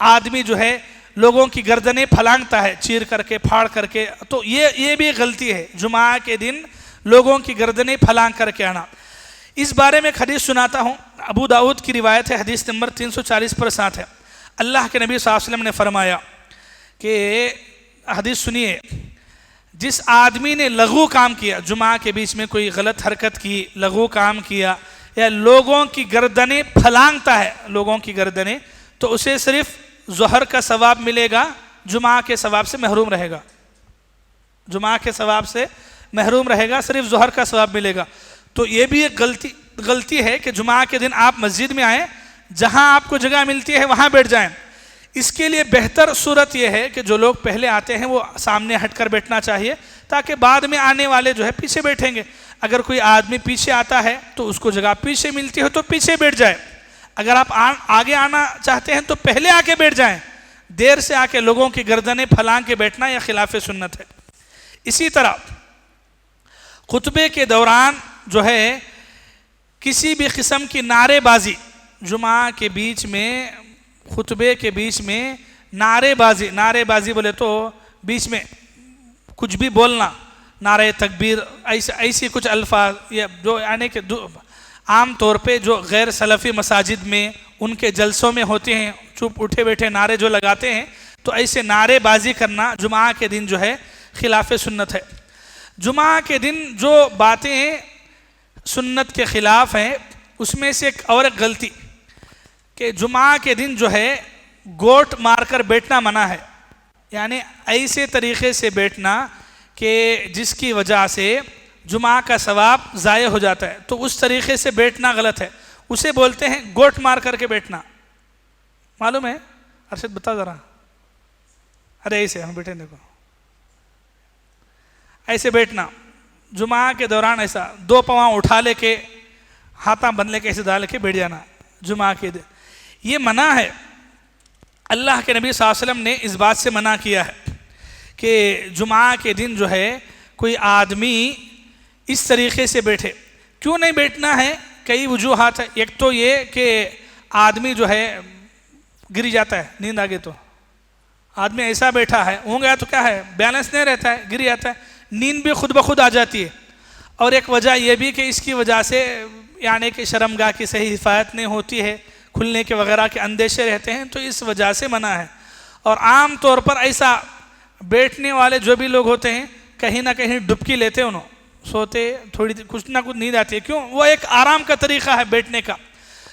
آدمی جو ہے لوگوں کی گردنیں پھلانگتا ہے چیر کر کے پھاڑ کر کے، تو یہ بھی غلطی ہے. جمعہ کے دن لوگوں کی گردنیں پھلانگ کر کے آنا. اس بارے میں ایک حدیث سناتا ہوں. ابو داؤد کی روایت ہے، حدیث نمبر 340 پر 7 ہے. اللہ کے نبی صلی اللہ علیہ وسلم نے فرمایا کہ حدیث سنیے، جس آدمی نے لغو کام کیا، جمعہ کے بیچ میں کوئی غلط حرکت کی، لغو کام کیا یا لوگوں کی گردنیں پھلانگتا ہے، لوگوں کی گردنیں، تو اسے صرف ظہر کا ثواب ملے گا، جمعہ کے ثواب سے محروم رہے گا. جمعہ کے ثواب سے محروم رہے گا، صرف ظہر کا ثواب ملے گا. تو یہ بھی ایک غلطی ہے کہ جمعہ کے دن آپ مسجد میں آئیں، جہاں آپ کو جگہ ملتی ہے وہاں بیٹھ جائیں. اس کے لیے بہتر صورت یہ ہے کہ جو لوگ پہلے آتے ہیں وہ سامنے ہٹ کر بیٹھنا چاہیے، تاکہ بعد میں آنے والے جو ہے پیچھے بیٹھیں گے. اگر کوئی آدمی پیچھے آتا ہے تو اس کو جگہ پیچھے ملتی ہے تو پیچھے بیٹھ جائے. اگر آپ آگے آنا چاہتے ہیں تو پہلے آ کے بیٹھ جائیں. دیر سے آ کے لوگوں کی گردنیں پھلانگ کے بیٹھنا یہ خلاف سنت ہے. اسی طرح خطبے کے دوران جو ہے کسی بھی قسم کی نعرے بازی، جمعہ کے بیچ میں خطبے کے بیچ میں نعرے بازی بولے تو بیچ میں کچھ بھی بولنا، نعرے تکبیر، ایسی کچھ الفاظ، یا جو یعنی کہ عام طور پہ جو غیر سلفی مساجد میں ان کے جلسوں میں ہوتے ہیں، چپ اٹھے بیٹھے نعرے جو لگاتے ہیں، تو ایسے نعرے بازی کرنا جمعہ کے دن جو ہے خلاف سنت ہے. جمعہ کے دن جو باتیں سنت کے خلاف ہیں اس میں سے ایک غلطی کہ جمعہ کے دن جو ہے گوٹ مار کر بیٹھنا منع ہے. یعنی ایسے طریقے سے بیٹھنا کہ جس کی وجہ سے جمعہ کا ثواب ضائع ہو جاتا ہے، تو اس طریقے سے بیٹھنا غلط ہے. اسے بولتے ہیں گوٹ مار کر کے بیٹھنا. معلوم ہے؟ ارشد بتا ذرا. ارے ایسے ہم بیٹھے دیکھو، ایسے بیٹھنا جمعہ کے دوران، ایسا دو پاؤں اٹھا لے کے ہاتھاں بند لے کے ایسے ڈال کے بیٹھ جانا جمعہ کے دن، یہ منع ہے. اللہ کے نبی صلی اللہ علیہ وسلم نے اس بات سے منع کیا ہے کہ جمعہ کے دن جو ہے کوئی آدمی اس طریقے سے بیٹھے. کیوں نہیں بیٹھنا ہے؟ کئی وجوہات ہیں. ایک تو یہ کہ آدمی جو ہے گر جاتا ہے نیند آگے، تو آدمی ایسا بیٹھا ہے اونگ گیا تو کیا ہے، بیلنس نہیں رہتا ہے، گر جاتا ہے، نیند بھی خود بخود آ جاتی ہے. اور ایک وجہ یہ بھی کہ اس کی وجہ سے یعنی کہ شرمگاہ کی صحیح حفاظت نہیں ہوتی ہے، کھلنے کے وغیرہ کے اندیشے رہتے ہیں، تو اس وجہ سے منع ہے. اور عام طور پر ایسا بیٹھنے والے جو بھی لوگ ہوتے ہیں کہیں نہ کہیں ڈبکی لیتے، انہوں سوتے تھوڑی کچھ نہ کچھ نیند آتی ہے. کیوں؟ وہ ایک آرام کا طریقہ ہے بیٹھنے کا.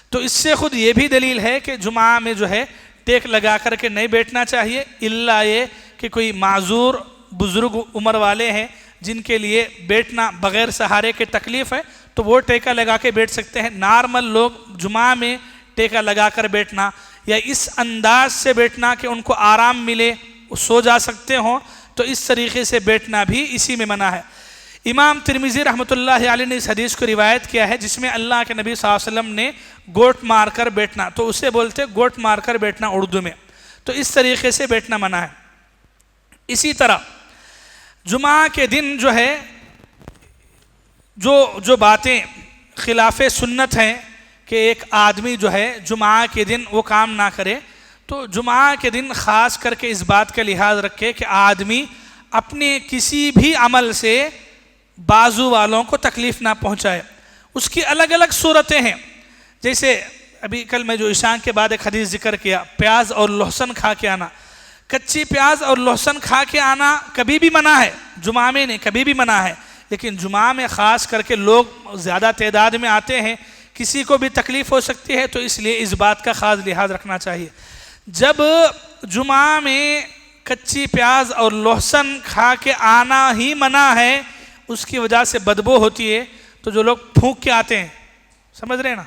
تو اس سے خود یہ بھی دلیل ہے کہ جمعہ میں جو ہے ٹیک لگا کر کے نہیں بیٹھنا چاہیے، الا یہ کہ کوئی معذور بزرگ عمر والے ہیں جن کے لیے بیٹھنا بغیر سہارے کے تکلیف ہے، تو وہ ٹیکا لگا کے بیٹھ سکتے ہیں. نارمل لوگ جمعہ میں ٹیکا لگا کر بیٹھنا یا اس انداز سے بیٹھنا کہ ان کو آرام ملے، سو جا سکتے ہوں، تو اس طریقے سے بیٹھنا بھی اسی میں منع ہے. امام ترمذی رحمۃ اللہ علیہ نے اس حدیث کو روایت کیا ہے جس میں اللہ کے نبی صلی اللہ علیہ وسلم نے گوٹ مار کر بیٹھنا، تو اسے بولتے گوٹ مار کر بیٹھنا اردو میں، تو اس طریقے سے بیٹھنا منع ہے. اسی طرح جمعہ کے دن جو ہے جو باتیں خلاف سنت ہیں کہ ایک آدمی جو ہے جمعہ کے دن وہ کام نہ کرے، تو جمعہ کے دن خاص کر کے اس بات کا لحاظ رکھے کہ آدمی اپنے کسی بھی عمل سے بازو والوں کو تکلیف نہ پہنچائے. اس کی الگ الگ صورتیں ہیں، جیسے ابھی کل میں جو عشاء کے بعد ایک حدیث ذکر کیا، پیاز اور لہسن کھا کے آنا. کچی پیاز اور لہسن کھا کے آنا کبھی بھی منع ہے، جمعہ میں نہیں، کبھی بھی منع ہے. لیکن جمعہ میں خاص کر کے لوگ زیادہ تعداد میں آتے ہیں، کسی کو بھی تکلیف ہو سکتی ہے، تو اس لیے اس بات کا خاص لحاظ رکھنا چاہیے. جب جمعہ میں کچی پیاز اور لہسن کھا کے آنا ہی منع ہے، اس کی وجہ سے بدبو ہوتی ہے، تو جو لوگ پھونک کے آتے ہیں، سمجھ رہے ہیں نا،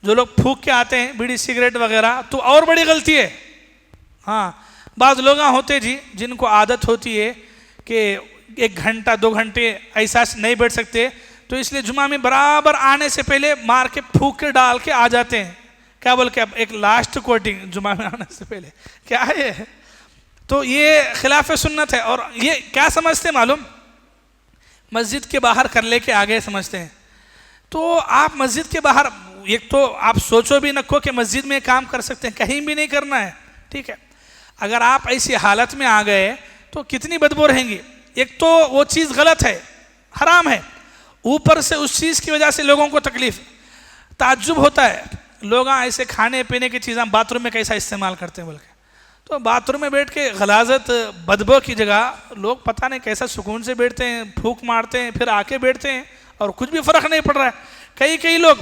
جو لوگ پھونک کے آتے ہیں بیڑی سگریٹ وغیرہ، تو اور بڑی غلطی ہے. ہاں، بعض لوگ ہوتے جی جن کو عادت ہوتی ہے کہ 1 گھنٹہ 2 گھنٹے ایسا نہیں بیٹھ سکتے، تو اس لیے جمعہ میں برابر آنے سے پہلے مار کے پھونک کے ڈال کے آ جاتے ہیں. کیا بول کے اب ایک لاسٹ کوٹنگ جمعہ میں آنے سے پہلے، کیا ہے؟ تو یہ خلاف سنت ہے. اور یہ کیا سمجھتے ہیں معلوم؟ مسجد کے باہر کر لے کے آگے سمجھتے ہیں. تو آپ مسجد کے باہر ایک تو آپ سوچو بھی نہ کو کہ مسجد میں کام کر سکتے ہیں، کہیں بھی نہیں کرنا ہے، ٹھیک ہے. اگر آپ ایسی حالت میں آ گئے تو کتنی بدبو رہیں گی. ایک تو وہ چیز غلط ہے، حرام ہے، اوپر سے اس چیز کی وجہ سے لوگوں کو تکلیف. تعجب ہوتا ہے لوگ ایسے کھانے پینے کی چیزیں باتھ روم میں کیسا استعمال کرتے ہیں بول کے. تو باتھ روم میں بیٹھ کے غلاظت بدبو کی جگہ لوگ پتہ نہیں کیسا سکون سے بیٹھتے ہیں، پھونک مارتے ہیں، پھر آ کے بیٹھتے ہیں اور کچھ بھی فرق نہیں پڑ رہا ہے. کئی لوگ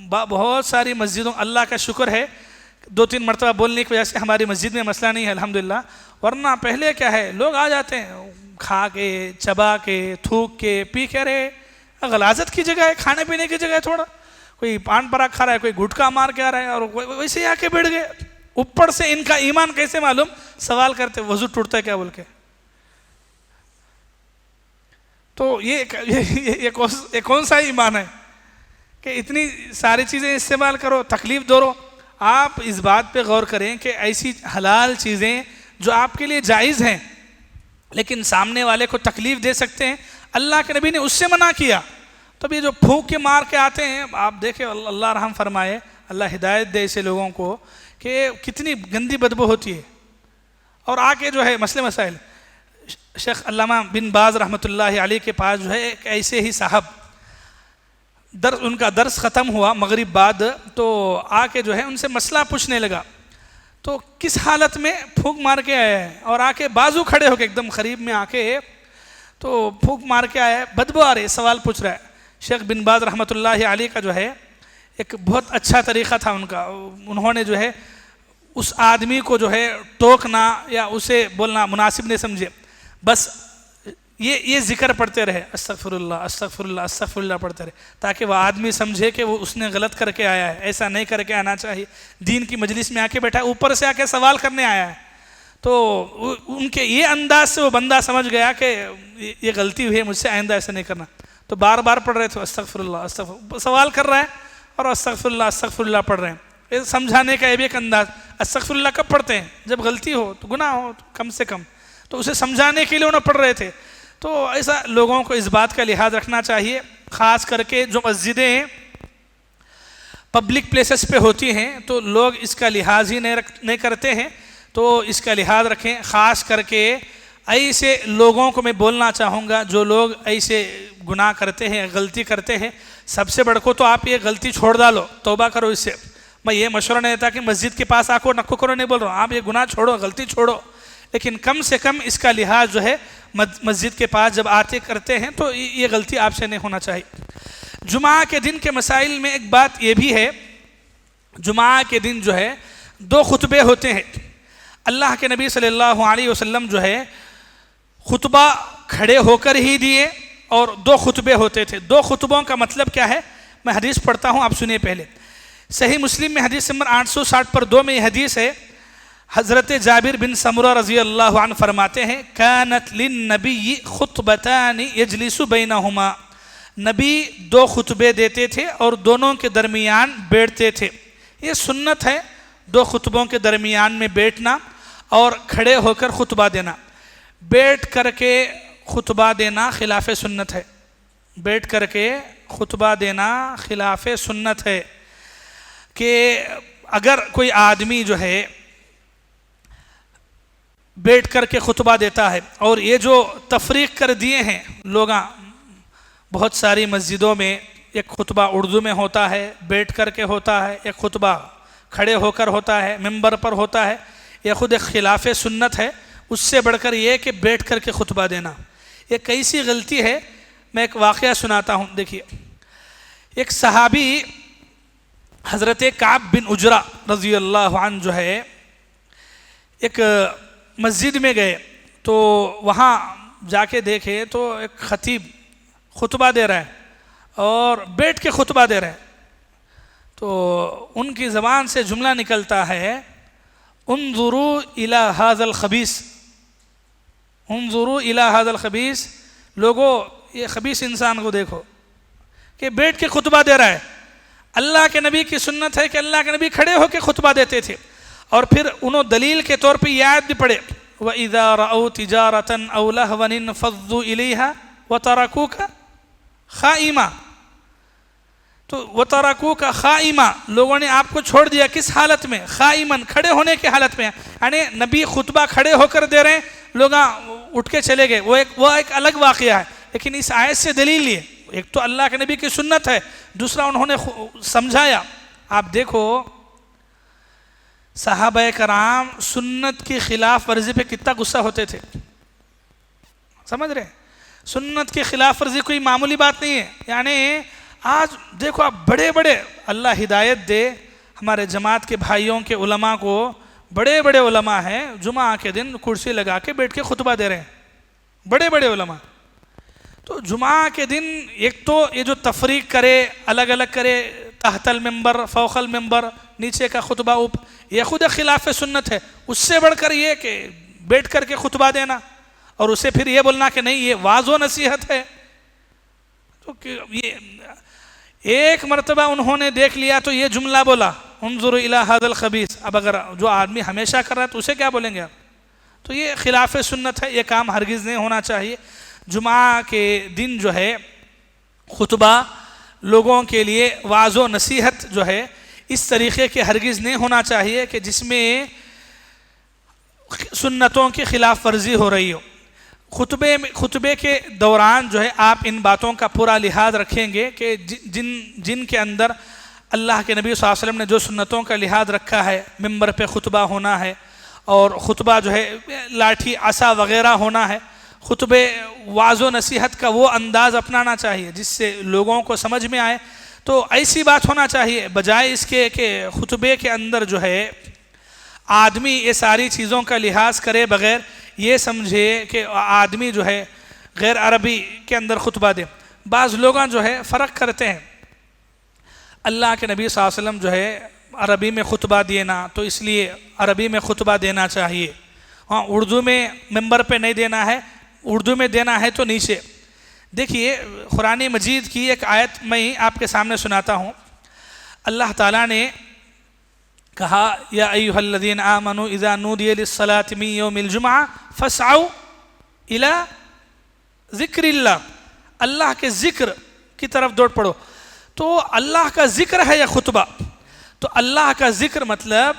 بہت ساری مسجدوں، اللہ کا شکر ہے 2-3 مرتبہ بولنے کی وجہ سے ہماری مسجد میں مسئلہ نہیں ہے الحمدللہ، ورنہ پہلے کیا ہے، لوگ آ جاتے ہیں کھا کے چبا کے تھوک کے پی کے. رہے غلاظت کی جگہ ہے، کھانے پینے کی جگہ ہے، تھوڑا کوئی پان پراگ کھا رہا ہے، کوئی گٹکا مار کے آ رہا ہے، اور ویسے ہی آ کے بیٹھ گئے. اوپر سے ان کا ایمان کیسے معلوم؟ سوال کرتے وضو ٹوٹتا ہے کیا بول کے. تو یہ کون سا ایمان ہے کہ اتنی ساری چیزیں استعمال کرو، تکلیف دو. آپ اس بات پہ غور کریں کہ ایسی حلال چیزیں جو آپ کے لیے جائز ہیں لیکن سامنے والے کو تکلیف دے سکتے ہیں، اللہ کے نبی نے اس سے منع کیا. تو یہ جو پھونک کے مار کے آتے ہیں، آپ دیکھیں اللہ رحم فرمائے، اللہ ہدایت دے ایسے لوگوں کو کہ کتنی گندی بدبو ہوتی ہے. اور آ کے جو ہے مسائل، شیخ علامہ بن باز رحمۃ اللہ علیہ کے پاس جو ہے ایک ایسے ہی صاحب، ان کا درس ختم ہوا مغرب بعد، تو آ کے جو ہے ان سے مسئلہ پوچھنے لگا. تو کس حالت میں پھونک مار کے آیا ہے، اور آ کے بازو کھڑے ہو کے ایک دم قریب میں آ کے تو پھونک مار کے آیا ہے، بدبو آ رہی ہے، سوال پوچھ رہا ہے. شیخ بن باز رحمۃ اللہ علیہ کا جو ہے ایک بہت اچھا طریقہ تھا ان کا. انہوں نے جو ہے اس آدمی کو جو ہے ٹوکنا یا اسے بولنا مناسب نہیں سمجھے، بس یہ ذکر پڑھتے رہے، استغفر اللہ استغفر اللہ استغفر اللہ پڑھتے رہے، تاکہ وہ آدمی سمجھے کہ وہ اس نے غلط کر کے آیا ہے. ایسا نہیں کر کے آنا چاہیے. دین کی مجلس میں آ کے بیٹھا ہے، اوپر سے آ کے سوال کرنے آیا ہے. تو ان کے یہ انداز سے وہ بندہ سمجھ گیا کہ یہ غلطی ہوئی ہے، مجھ سے آئندہ ایسا نہیں کرنا. تو بار بار پڑھ رہے تھے استغفر اللہ استغفر، سوال کر رہا ہے اور استغفر اللہ پڑھ رہے ہیں. سمجھانے کا یہ بھی ایک انداز. استغفر اللہ کب پڑھتے ہیں؟ جب غلطی ہو تو گناہ ہو تو کم سے کم، تو اسے سمجھانے کے لیے انہوں پڑھ رہے تھے. تو ایسا لوگوں کو اس بات کا لحاظ رکھنا چاہیے، خاص کر کے جو مسجدیں پبلک پلیسز پہ ہوتی ہیں تو لوگ اس کا لحاظ ہی نہیں کرتے ہیں، تو اس کا لحاظ رکھیں۔ خاص کر کے ایسے لوگوں کو میں بولنا چاہوں گا جو لوگ ایسے گناہ کرتے ہیں، غلطی کرتے ہیں، سب سے بڑھ کو تو آپ یہ غلطی چھوڑ ڈالو، توبہ کرو اس سے۔ میں یہ مشورہ نہیں دیتا کہ مسجد کے پاس آکو نکو کرو، نہیں بول رہا ہوں، آپ یہ گناہ چھوڑو، غلطی چھوڑو، لیکن کم سے کم اس کا لحاظ جو ہے مسجد کے پاس جب آتے کرتے ہیں تو یہ غلطی آپ سے نہیں ہونا چاہیے۔ جمعہ کے دن کے مسائل میں ایک بات یہ بھی ہے، جمعہ کے دن جو ہے 2 خطبے ہوتے ہیں۔ اللہ کے نبی صلی اللہ علیہ وسلم جو ہے خطبہ کھڑے ہو کر ہی دیے اور 2 خطبے ہوتے تھے۔ 2 خطبوں کا مطلب کیا ہے؟ میں حدیث پڑھتا ہوں، آپ سنیے پہلے۔ صحیح مسلم میں حدیث نمبر 860 پر 2 میں یہ حدیث ہے، حضرت جابر بن سمرہ رضی اللہ عنہ فرماتے ہیں كانت للنبی خطبتان یجلس بینہما، نبی 2 خطبے دیتے تھے اور دونوں کے درمیان بیٹھتے تھے۔ یہ سنت ہے 2 خطبوں کے درمیان میں بیٹھنا اور کھڑے ہو کر خطبہ دینا۔ بیٹھ کر کے خطبہ دینا خلاف سنت ہے، بیٹھ کر کے خطبہ دینا خلاف سنت ہے، کہ اگر کوئی آدمی جو ہے بیٹھ کر کے خطبہ دیتا ہے، اور یہ جو تفریق کر دیے ہیں لوگاں، بہت ساری مسجدوں میں ایک خطبہ اردو میں ہوتا ہے، بیٹھ کر کے ہوتا ہے، ایک خطبہ کھڑے ہو کر ہوتا ہے، ممبر پر ہوتا ہے، یہ خود ایک خلاف سنت ہے۔ اس سے بڑھ کر یہ کہ بیٹھ کر کے خطبہ دینا، یہ کیسی غلطی ہے، میں ایک واقعہ سناتا ہوں۔ دیکھیے، ایک صحابی حضرت کعب بن عجرہ رضی اللہ عنہ جو ہے ایک مسجد میں گئے، تو وہاں جا کے دیکھے تو ایک خطیب خطبہ دے رہا ہے اور بیٹھ کے خطبہ دے رہا ہے، تو ان کی زبان سے جملہ نکلتا ہے انظروا الی ھذا الخبیث، انظروا الی ھذا الخبیث، لوگو یہ خبیث انسان کو دیکھو کہ بیٹھ کے خطبہ دے رہا ہے۔ اللہ کے نبی کی سنت ہے کہ اللہ کے نبی کھڑے ہو کے خطبہ دیتے تھے، اور پھر انہوں دلیل کے طور پہ یہ آیت بھی پڑھے وَإِذَا رَأَوْا تِجَارَةً أَوْ لَهْوًا انفَضُّوا إِلَيْهَا وَتَرَكُوكَ خَائِمًا، تو وَتَرَكُوكَ خَائِمًا، لوگوں نے آپ کو چھوڑ دیا کس حالت میں؟ خائمًا، کھڑے ہونے کی حالت میں، یعنی نبی خطبہ کھڑے ہو کر دے رہے ہیں، لوگ اٹھ کے چلے گئے، وہ ایک الگ واقعہ ہے، لیکن اس آیت سے دلیل لیے، ایک تو اللہ کے نبی کی سنت ہے، دوسرا انہوں نے سمجھایا۔ آپ دیکھو صحابہ کرام سنت کی خلاف ورزی پہ کتنا غصہ ہوتے تھے، سمجھ رہے ہیں؟ سنت کی خلاف ورزی کوئی معمولی بات نہیں ہے، یعنی آج دیکھو آپ بڑے بڑے، اللہ ہدایت دے ہمارے جماعت کے بھائیوں کے علماء کو، بڑے بڑے علماء ہیں جمعہ کے دن کرسی لگا کے بیٹھ کے خطبہ دے رہے ہیں، بڑے بڑے علماء۔ تو جمعہ کے دن ایک تو یہ جو تفریق کرے، الگ الگ کرے، تحت المنبر فوق المنبر، نیچے کا خطبہ یہ خود خلاف سنت ہے۔ اس سے بڑھ کر یہ کہ بیٹھ کر کے خطبہ دینا اور اسے پھر یہ بولنا کہ نہیں یہ واعظ و نصیحت ہے، تو یہ ایک مرتبہ انہوں نے دیکھ لیا تو یہ جملہ بولا انظروا الی ھذا الخبیث، اب اگر جو آدمی ہمیشہ کر رہا ہے تو اسے کیا بولیں گے آپ؟ تو یہ خلاف سنت ہے، یہ کام ہرگز نہیں ہونا چاہیے۔ جمعہ کے دن جو ہے خطبہ لوگوں کے لیے واعظ و نصیحت جو ہے اس طریقے کے ہرگز نہیں ہونا چاہیے کہ جس میں سنتوں کی خلاف ورزی ہو رہی ہو۔ خطبے کے دوران جو ہے آپ ان باتوں کا پورا لحاظ رکھیں گے کہ جن کے اندر اللہ کے نبی صلی اللہ علیہ وسلم نے جو سنتوں کا لحاظ رکھا ہے، ممبر پہ خطبہ ہونا ہے، اور خطبہ جو ہے لاٹھی عصا وغیرہ ہونا ہے، خطبے واعظ و نصیحت کا وہ انداز اپنانا چاہیے جس سے لوگوں کو سمجھ میں آئے۔ تو ایسی بات ہونا چاہیے، بجائے اس کے کہ خطبے کے اندر جو ہے آدمی یہ ساری چیزوں کا لحاظ کرے بغیر یہ سمجھے کہ آدمی جو ہے غیر عربی کے اندر خطبہ دے۔ بعض لوگاں جو ہے فرق کرتے ہیں، اللہ کے نبی صلی اللہ علیہ وسلم جو ہے عربی میں خطبہ دینا تو اس لیے عربی میں خطبہ دینا چاہیے، ہاں اردو میں ممبر پہ نہیں دینا ہے، اردو میں دینا ہے تو نیچے۔ دیکھیے قرآن مجید کی ایک آیت میں آپ کے سامنے سناتا ہوں۔ اللہ تعالیٰ نے کہا یا ایھا الذین آمنوا اذا نودی للصلاۃ من یوم الجمعہ فاسعوا الی ذکر اللہ، اللہ کے ذکر کی طرف دوڑ پڑو۔ تو اللہ کا ذکر ہے یہ خطبہ۔ تو اللہ کا ذکر مطلب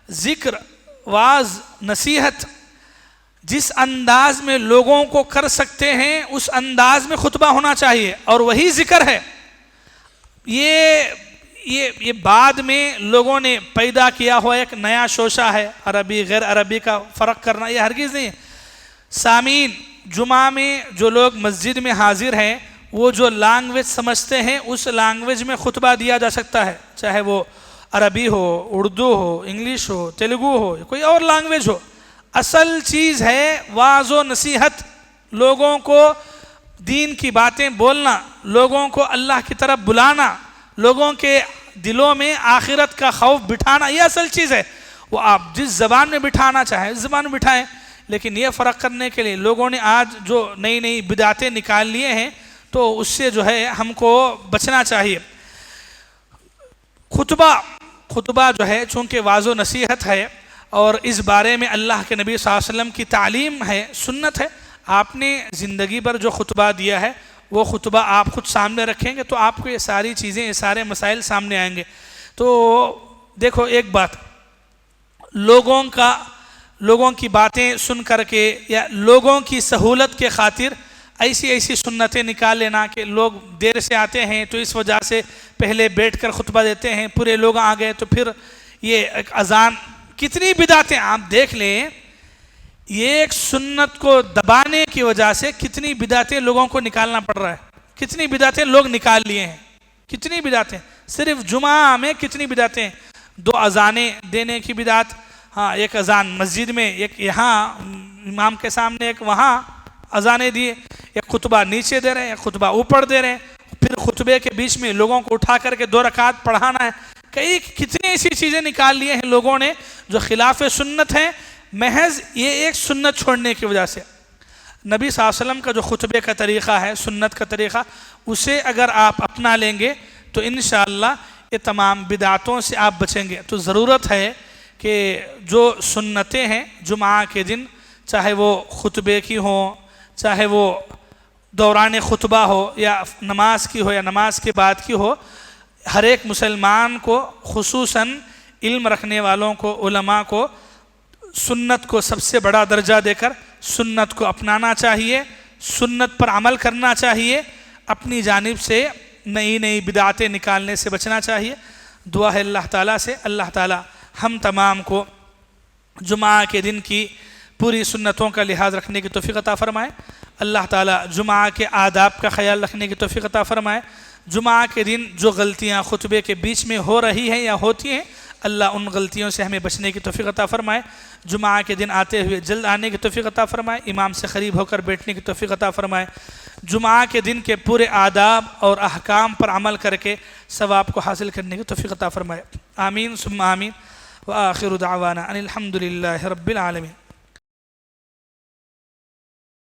ذکر، واعظ، نصیحت، جس انداز میں لوگوں کو کر سکتے ہیں اس انداز میں خطبہ ہونا چاہیے، اور وہی ذکر ہے۔ یہ بعد میں لوگوں نے پیدا کیا ہوا ایک نیا شوشہ ہے، عربی غیر عربی کا فرق کرنا، یہ ہرگز نہیں ہے۔ سامعین، جمعہ میں جو لوگ مسجد میں حاضر ہیں وہ جو لینگویج سمجھتے ہیں اس لینگویج میں خطبہ دیا جا سکتا ہے، چاہے وہ عربی ہو، اردو ہو، انگلش ہو، تیلگو ہو، کوئی اور لینگویج ہو۔ اصل چیز ہے واعظ و نصیحت، لوگوں کو دین کی باتیں بولنا، لوگوں کو اللہ کی طرف بلانا، لوگوں کے دلوں میں آخرت کا خوف بٹھانا، یہ اصل چیز ہے۔ وہ آپ جس زبان میں بٹھانا چاہیں اس زبان میں بٹھائیں، لیکن یہ فرق کرنے کے لیے لوگوں نے آج جو نئی نئی بدعتیں نکال لیے ہیں تو اس سے جو ہے ہم کو بچنا چاہیے۔ خطبہ جو ہے چونکہ واعظ و نصیحت ہے، اور اس بارے میں اللہ کے نبی صلی اللہ علیہ وسلم کی تعلیم ہے، سنت ہے۔ آپ نے زندگی پر جو خطبہ دیا ہے وہ خطبہ آپ خود سامنے رکھیں گے تو آپ کو یہ ساری چیزیں، یہ سارے مسائل سامنے آئیں گے۔ تو دیکھو ایک بات، لوگوں کی باتیں سن کر کے یا لوگوں کی سہولت کے خاطر ایسی سنتیں نکال لینا کہ لوگ دیر سے آتے ہیں تو اس وجہ سے پہلے بیٹھ کر خطبہ دیتے ہیں، پورے لوگ آ گئے تو پھر یہ ایک اذان، کتنی بدعتیں آپ دیکھ لیں۔ یہ ایک سنت کو دبانے کی وجہ سے کتنی بدعتیں لوگوں کو نکالنا پڑ رہا ہے، کتنی بدعتیں لوگ نکال لیے ہیں، کتنی بدعتیں صرف جمعہ میں، کتنی بدعتیں، 2 اذانیں دینے کی بدعت، ہاں ایک اذان مسجد میں، ایک یہاں امام کے سامنے، ایک وہاں اذانیں دیے، ایک خطبہ نیچے دے رہے ہیں، ایک خطبہ اوپر دے رہے ہیں، پھر خطبے کے بیچ میں لوگوں کو اٹھا کر کے 2 رکعت پڑھانا ہے۔ کتنی ایسی چیزیں نکال لیے ہیں لوگوں نے جو خلاف سنت ہیں، محض یہ ایک سنت چھوڑنے کی وجہ سے۔ نبی صلی اللہ علیہ وسلم کا جو خطبے کا طریقہ ہے، سنت کا طریقہ، اسے اگر آپ اپنا لیں گے تو انشاءاللہ یہ تمام بدعتوں سے آپ بچیں گے۔ تو ضرورت ہے کہ جو سنتیں ہیں جمعہ کے دن، چاہے وہ خطبے کی ہوں، چاہے وہ دوران خطبہ ہو یا نماز کی ہو یا نماز کے بعد کی ہو، ہر ایک مسلمان کو، خصوصاً علم رکھنے والوں کو، علماء کو، سنت کو سب سے بڑا درجہ دے کر سنت کو اپنانا چاہیے، سنت پر عمل کرنا چاہیے، اپنی جانب سے نئی بدعتیں نکالنے سے بچنا چاہیے۔ دعا ہے اللہ تعالیٰ سے، اللہ تعالیٰ ہم تمام کو جمعہ کے دن کی پوری سنتوں کا لحاظ رکھنے کی توفیق عطا فرمائے۔ اللہ تعالیٰ جمعہ کے آداب کا خیال رکھنے کی توفیق عطا فرمائے۔ جمعہ کے دن جو غلطیاں خطبے کے بیچ میں ہو رہی ہیں یا ہوتی ہیں، اللہ ان غلطیوں سے ہمیں بچنے کی توفیق عطا فرمائے۔ جمعہ کے دن آتے ہوئے جلد آنے کی توفیق عطا فرمائے، امام سے قریب ہو کر بیٹھنے کی توفیق عطا فرمائے۔ جمعہ کے دن کے پورے آداب اور احکام پر عمل کر کے ثواب کو حاصل کرنے کی توفیق عطا فرمائے۔ آمین ثم آمین، وآخر دعوانا ان الحمد للہ رب العالمین۔